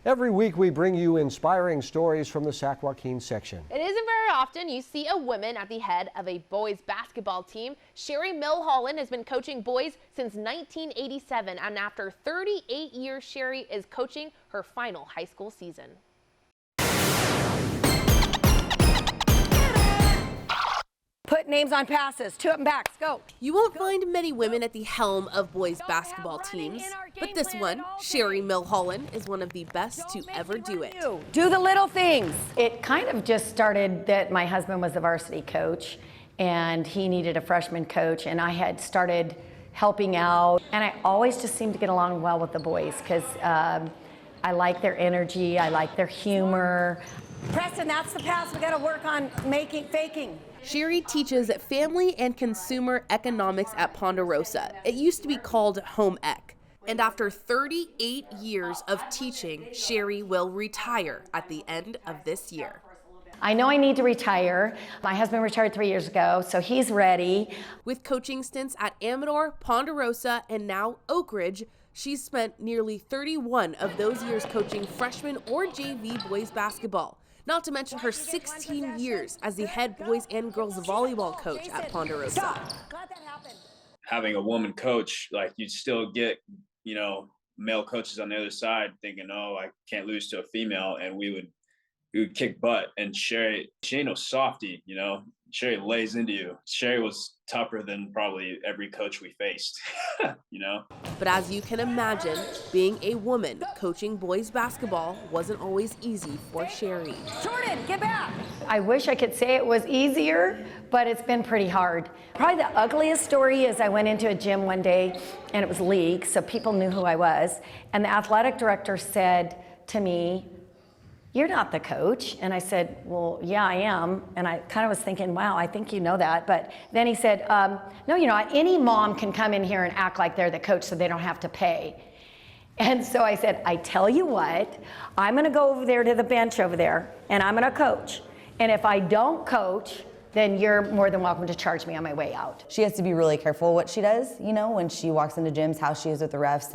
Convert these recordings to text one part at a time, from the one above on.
Every week we bring you inspiring stories from the Sac-Joaquin section. It isn't very often you see a woman at the head of a boys basketball team. Sheri Millhollin has been coaching boys since 1987, and after 38 years, Sheri is coaching her final high school season. Put names on passes, 2 up and backs, go. You won't find many women at the helm of boys basketball teams, but this one, Sheri Millhollin, is one of the best to ever do it. Do the little things. It kind of just started that my husband was the varsity coach and he needed a freshman coach, and I had started helping out, and I always just seemed to get along well with the boys because I like their energy, I like their humor. Preston, that's the pass we gotta work on faking. Sheri teaches family and consumer economics at Ponderosa. It used to be called Home Ec. And after 38 years of teaching, Sheri will retire at the end of this year. I know I need to retire. My husband retired 3 years ago, so he's ready. With coaching stints at Amador, Ponderosa, and now Oak Ridge, she's spent nearly 31 of those years coaching freshman or JV boys basketball. Not to mention her 16 years as the head boys and girls volleyball coach at Ponderosa. Glad that happened. Having a woman coach, like, you'd still get, male coaches on the other side thinking, oh, I can't lose to a female, and we would kick butt. And Sheri, she ain't no softie, Sheri lays into you. Sheri was tougher than probably every coach we faced, But as you can imagine, being a woman coaching boys basketball wasn't always easy for Sheri. Jordan, get back. I wish I could say it was easier, but it's been pretty hard. Probably the ugliest story is I went into a gym one day and it was league, so people knew who I was. And the athletic director said to me, "You're not the coach." And I said, "Well, yeah, I am." And I kind of was thinking, wow, I think you know that. But then he said, no, any mom can come in here and act like they're the coach so they don't have to pay. And so I said, I tell you what, I'm going to go over there to the bench over there and I'm going to coach. And if I don't coach, then you're more than welcome to charge me on my way out. She has to be really careful what she does, when she walks into gyms, how she is with the refs,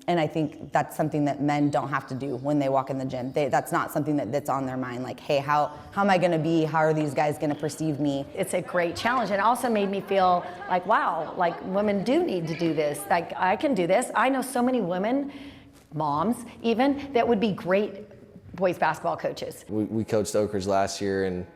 and I think that's something that men don't have to do when they walk in the gym. That's not something that's on their mind. Like, hey, how am I going to be? How are these guys going to perceive me? It's a great challenge. It also made me feel like, wow, like women do need to do this. Like, I can do this. I know so many women, moms even, that would be great boys basketball coaches. We coached Oak Ridge last year, and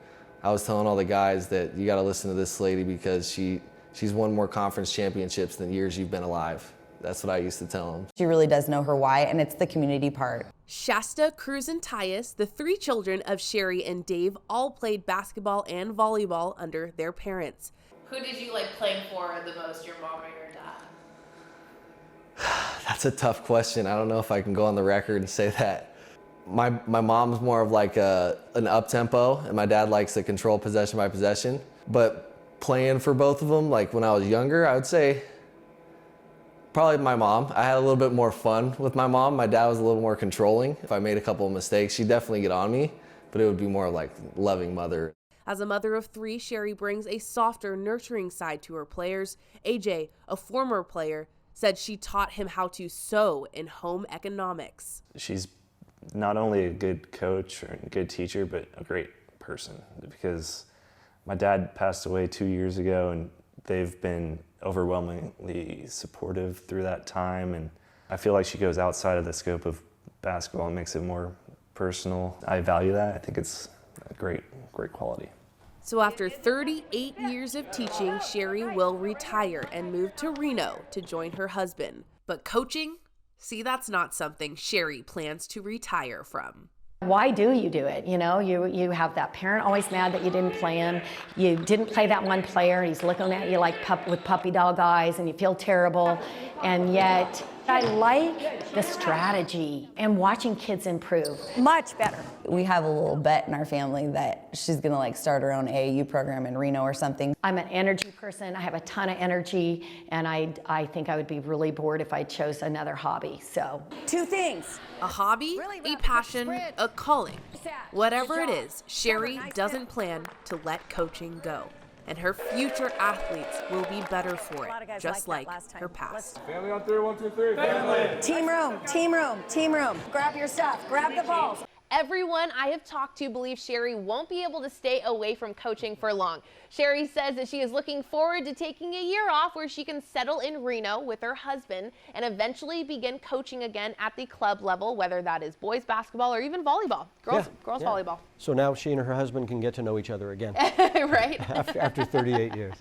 I was telling all the guys that you got to listen to this lady because she's won more conference championships than years you've been alive. That's what I used to tell them. She really does know her why, and it's the community part. Shasta, Cruz, and Tyus, the 3 children of Sheri and Dave, all played basketball and volleyball under their parents. Who did you like playing for the most, your mom or your dad? That's a tough question. I don't know if I can go on the record and say that. My mom's more of like an up-tempo, and my dad likes to control possession by possession. But playing for both of them, like when I was younger, I would say probably my mom. I had a little bit more fun with my mom. My dad was a little more controlling. If I made a couple of mistakes, she'd definitely get on me, but it would be more like loving mother. As a mother of 3, Sheri brings a softer, nurturing side to her players. AJ, a former player, said she taught him how to sew in home economics. She's not only a good coach or a good teacher, but a great person, because my dad passed away 2 years ago, and they've been overwhelmingly supportive through that time, and I feel like she goes outside of the scope of basketball and makes it more personal. I value that. I think it's a great quality. So after 38 years of teaching, Sheri will retire and move to Reno to join her husband. But coaching? See, that's not something Sheri plans to retire from. Why do you do it? You have that parent always mad that you didn't play him. You didn't play that one player. He's looking at you like with puppy dog eyes, and you feel terrible. And yet, I like the strategy and watching kids improve. Much better. We have a little bet in our family that she's going to start her own AAU program in Reno or something. I'm an energy person. I have a ton of energy, and I think I would be really bored if I chose another hobby. So 2 things. A hobby, a passion, a calling. Whatever it is, Sheri doesn't plan to let coaching go. and her future athletes will be better for it, lot of guys just like like that last time. her past. Family on three, 1, 2, 3. Family. Team room, team room, team room. Grab your stuff, grab the balls. Everyone I have talked to believes Sheri won't be able to stay away from coaching for long. Sheri says that she is looking forward to taking a year off where she can settle in Reno with her husband and eventually begin coaching again at the club level, whether that is boys basketball or even volleyball, girls volleyball. So now she and her husband can get to know each other again Right? after 38 years.